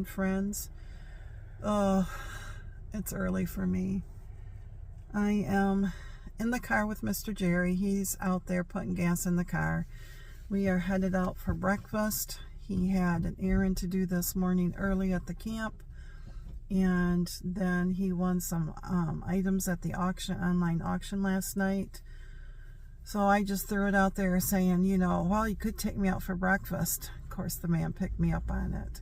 morning, friends. Oh, it's early for me. I am in the car with Mr. Jerry. He's out there putting gas in the car. We are headed out for breakfast. He had an errand to do this morning early at the camp, and then he won some items at the online auction last night. So I just threw it out there saying, you know, well, you could take me out for breakfast. Of course, the man picked me up on it.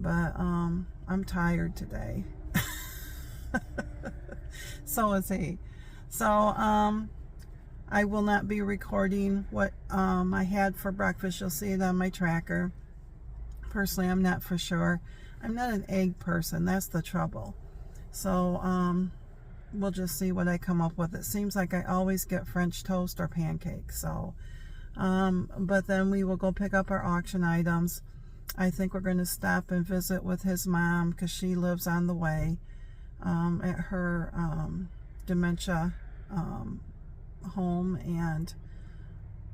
But I'm tired today. So is he. So I will not be recording what I had for breakfast. You'll see it on my tracker. Personally, I'm not for sure. I'm not an egg person. That's the trouble. So we'll just see what I come up with. It seems like I always get French toast or pancakes. So, but then we will go pick up our auction items. I think we're going to stop and visit with his mom because she lives on the way at her dementia home, and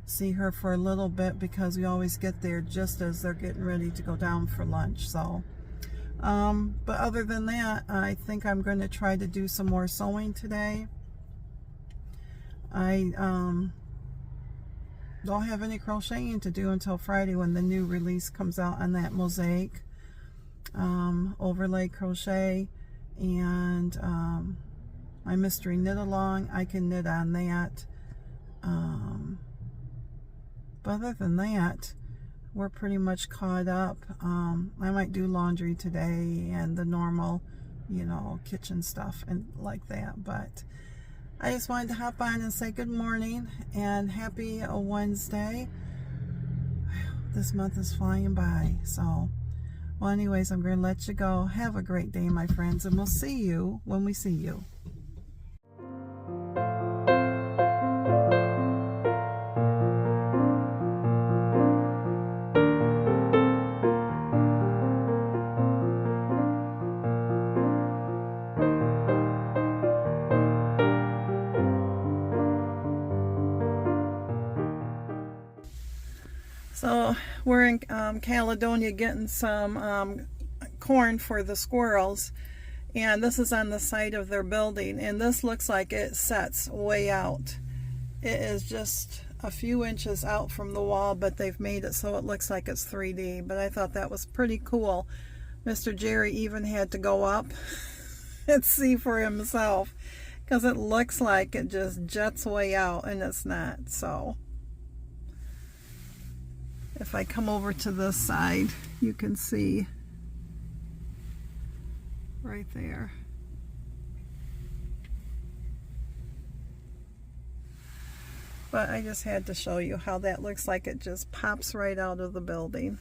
see her for a little bit because we always get there just as they're getting ready to go down for lunch. So but other than that, I think I'm going to try to do some more sewing today. I don't have any crocheting to do until Friday when the new release comes out on that mosaic overlay crochet, and my mystery knit along. I can knit on that. But other than that, we're pretty much caught up. I might do laundry today and the normal, you know, kitchen stuff and like that. But I just wanted to hop on and say good morning and happy Wednesday. This month is flying by. So, well, anyways, I'm going to let you go. Have a great day, my friends, and we'll see you when we see you. So we're in Caledonia getting some corn for the squirrels, and this is on the side of their building, and this looks like it sets way out. It is just a few inches out from the wall, but they've made it so it looks like it's 3D. But I thought that was pretty cool. Mr. Jerry even had to go up and see for himself because it looks like it just jets way out, and it's not. So if I come over to this side, you can see right there. But I just had to show you how that looks like it just pops right out of the building.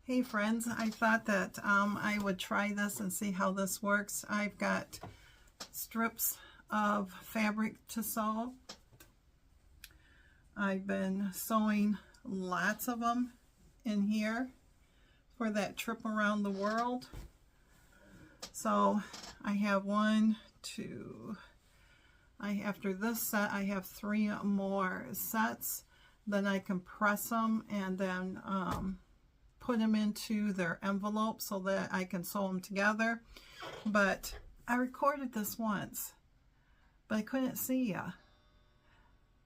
Hey friends, I thought that I would try this and see how this works. I've got strips of fabric to sew. I've been sewing lots of them in here for that trip around the world. So I have one, two, after this set I have 3 more sets. Then I can press them and then put them into their envelope so that I can sew them together. But I recorded this once, but I couldn't see ya.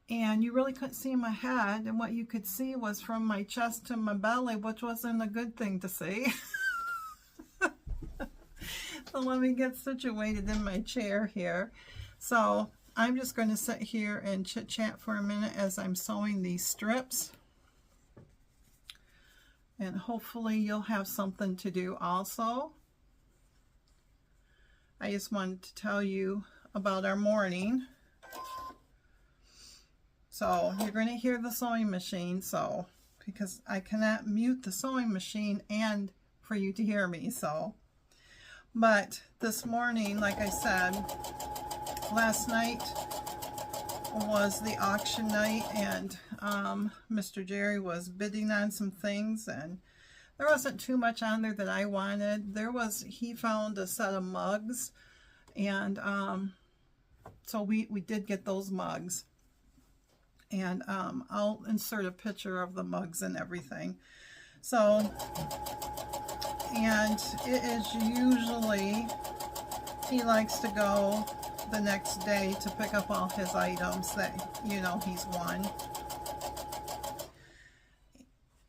And you really couldn't see my head, and what you could see was from my chest to my belly, which wasn't a good thing to see. So let me get situated in my chair here. So I'm just going to sit here and chit chat for a minute as I'm sewing these strips. And hopefully you'll have something to do also. I just wanted to tell you about our morning. So you're going to hear the sewing machine, so because I cannot mute the sewing machine and for you to hear me, so. But this morning, like I said, last night was the auction night, and Mr. Jerry was bidding on some things, and there wasn't too much on there that I wanted. He found a set of mugs, and so we did get those mugs. And I'll insert a picture of the mugs and everything. So, and it is usually, he likes to go the next day to pick up all his items that, you know, he's won.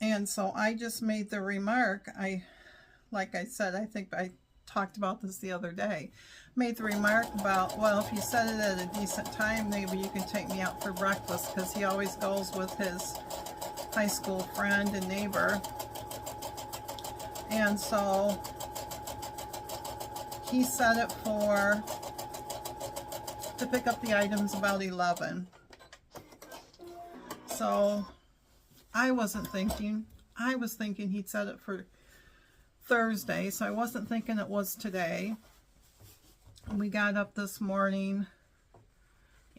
And so I just made the remark, like I said, I think I talked about this the other day, made the remark about, well, if you set it at a decent time, maybe you can take me out for breakfast, because he always goes with his high school friend and neighbor. And so he set it to pick up the items about 11. So I was thinking he'd set it for Thursday, so I wasn't thinking it was today. We got up this morning,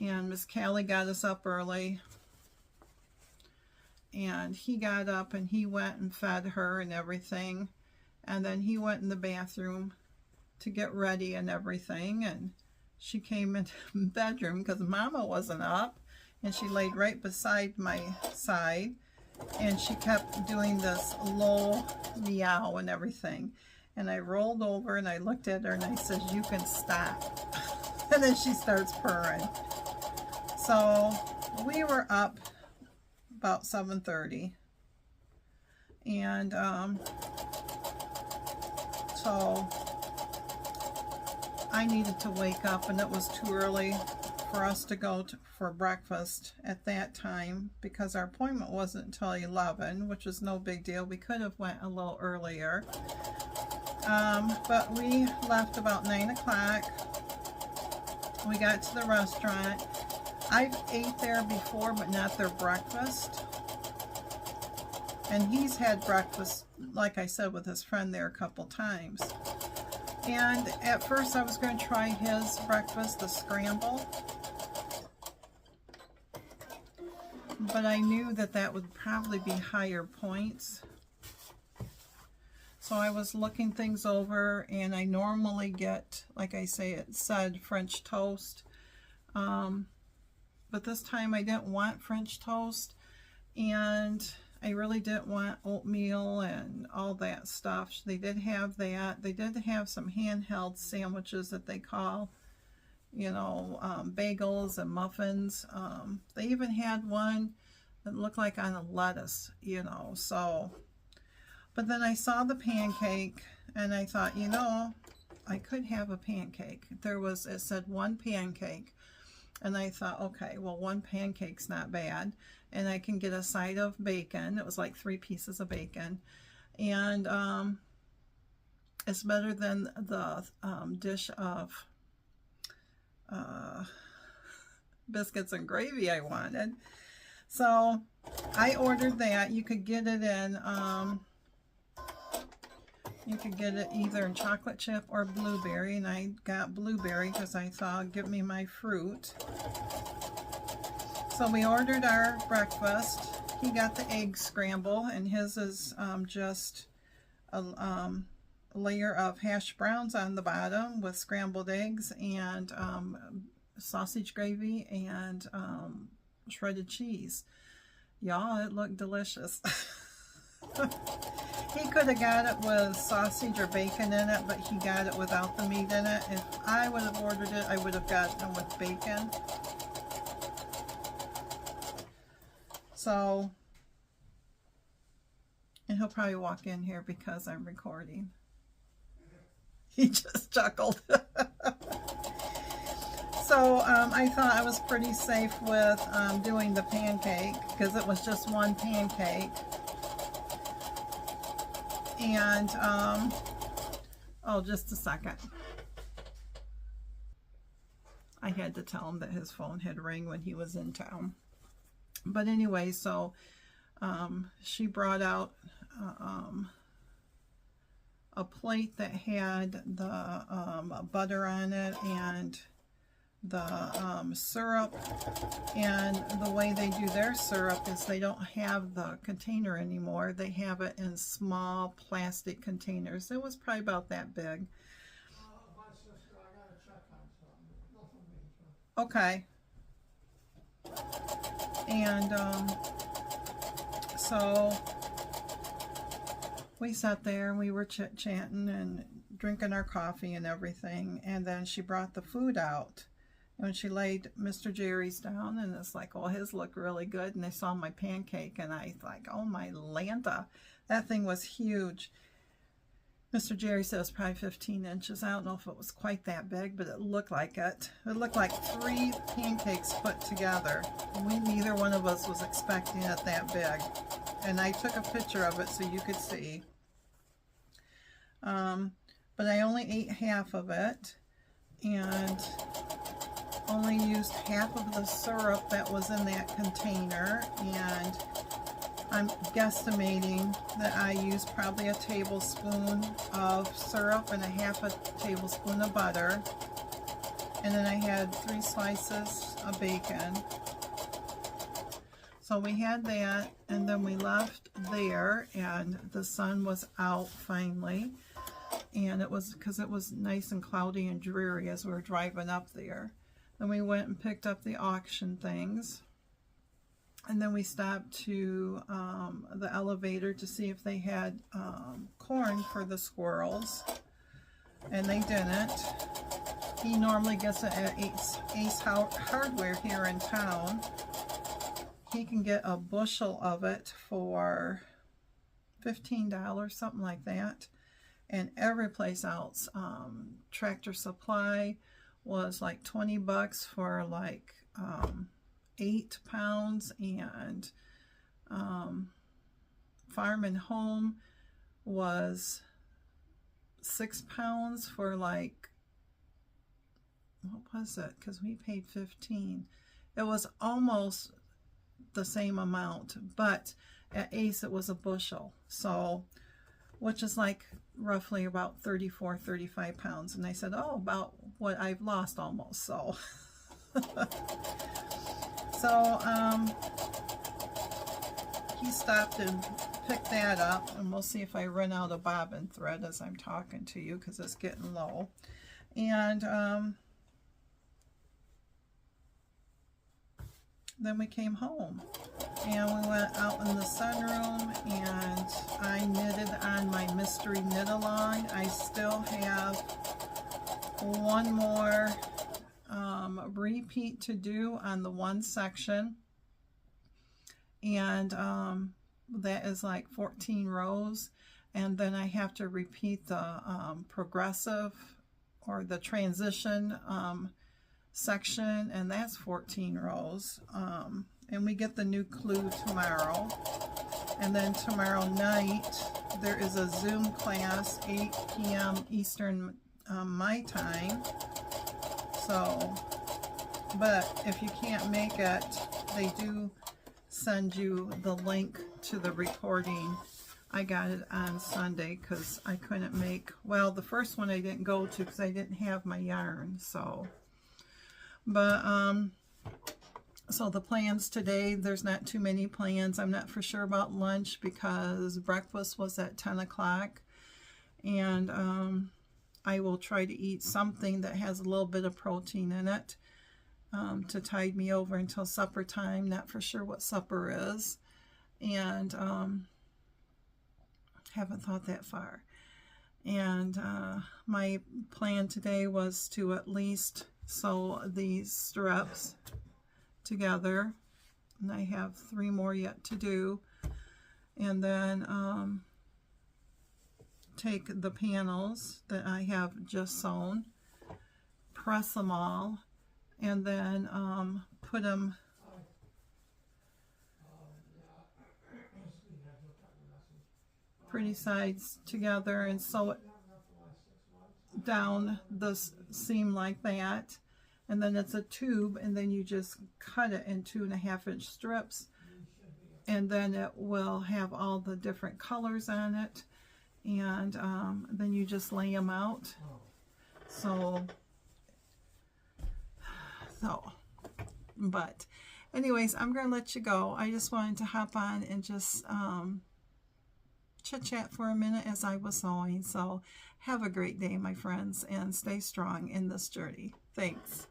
and Miss Cali got us up early, and he got up and he went and fed her and everything, and then he went in the bathroom to get ready and everything, and she came into the bedroom because Mama wasn't up, and she laid right beside my side. And she kept doing this low meow and everything. And I rolled over and I looked at her and I said, "You can stop." And then she starts purring. So we were up about 7:30. And so I needed to wake up, and it was too early for us to go for breakfast at that time, because our appointment wasn't until 11, which was no big deal. We could have went a little earlier, but we left about 9 o'clock. We got to the restaurant. I've ate there before, but not their breakfast, and he's had breakfast, like I said, with his friend there a couple times. And at first I was going to try his breakfast, the scramble, but I knew that that would probably be higher points. So I was looking things over, and I normally get, like I say, it said French toast. But this time I didn't want French toast, and I really didn't want oatmeal and all that stuff. They did have that. They did have some handheld sandwiches that they call, you know, bagels and muffins. They even had one that looked like on a lettuce, you know, so. But then I saw the pancake, and I thought, you know, I could have a pancake. It said 1 pancake. And I thought, okay, well, 1 pancake's not bad. And I can get a side of bacon. It was like 3 pieces of bacon. And it's better than the dish of biscuits and gravy I wanted. So I ordered that. You could get it in, you could get it either in chocolate chip or blueberry, and I got blueberry because I thought, give me my fruit. So we ordered our breakfast. He got the egg scramble, and his is just a layer of hash browns on the bottom with scrambled eggs and sausage gravy and shredded cheese. Y'all, it looked delicious. He could have got it with sausage or bacon in it, but he got it without the meat in it. If I would have ordered it, I would have gotten it with bacon. So, and he'll probably walk in here because I'm recording. He just chuckled. So I thought I was pretty safe with doing the pancake because it was just one pancake. And, oh, just a second. I had to tell him that his phone had rang when he was in town. But anyway, so she brought out a plate that had the butter on it and the syrup. And the way they do their syrup is they don't have the container anymore. They have it in small plastic containers. It was probably about that big. Okay. And so we sat there and we were chit-chatting and drinking our coffee and everything. And then she brought the food out. And when she laid Mr. Jerry's down, and it's like, oh, his looked really good. And they saw my pancake, and I like, oh my Lanta, that thing was huge. Mr. Jerry said it was probably 15 inches. I don't know if it was quite that big, but it looked like it. It looked like 3 pancakes put together. Neither one of us was expecting it that big. And I took a picture of it so you could see. But I only ate half of it, and only used half of the syrup that was in that container, and I'm guesstimating that I used probably a tablespoon of syrup and a half a tablespoon of butter, and then I had 3 slices of bacon. So we had that, and then we left there, and the sun was out finally, and it was because it was nice and cloudy and dreary as we were driving up there. Then we went and picked up the auction things. And then we stopped to the elevator to see if they had corn for the squirrels. And they didn't. He normally gets it at Ace Hardware here in town. He can get a bushel of it for $15, something like that. And every place else, Tractor Supply was like 20 bucks for like 8 pounds, and Farm and Home was 6 pounds for like, what was it? Because we paid 15. It was almost the same amount, but at Ace it was a bushel. So, which is like roughly about 34, 35 pounds. And I said, oh, about what I've lost almost. So, he stopped and picked that up, and we'll see if I run out of bobbin thread as I'm talking to you because it's getting low. And then we came home and we went out in the sunroom, and I knitted on my mystery knit along. I still have one more repeat to do on the one section, and that is like 14 rows, and then I have to repeat the progressive or the transition section, and that's 14 rows. And we get the new clue tomorrow. And then tomorrow night there is a Zoom class, 8 p.m. Eastern my time. So, but if you can't make it, they do send you the link to the recording. I got it on Sunday because I couldn't make, well, the first one I didn't go to because I didn't have my yarn. So, but so the plans today, there's not too many plans. I'm not for sure about lunch because breakfast was at 10 o'clock. and I will try to eat something that has a little bit of protein in it to tide me over until supper time. Not for sure what supper is, and haven't thought that far. And my plan today was to at least sew these strips together, and I have 3 more yet to do, and then take the panels that I have just sewn, press them all, and then put them pretty sides together and sew it down the seam like that. And then it's a tube, and then you just cut it in 2.5-inch strips, and then it will have all the different colors on it, and then you just lay them out. But anyways, I'm gonna let you go. I just wanted to hop on and just chit chat for a minute as I was sewing. So have a great day, my friends, and stay strong in this journey. Thanks.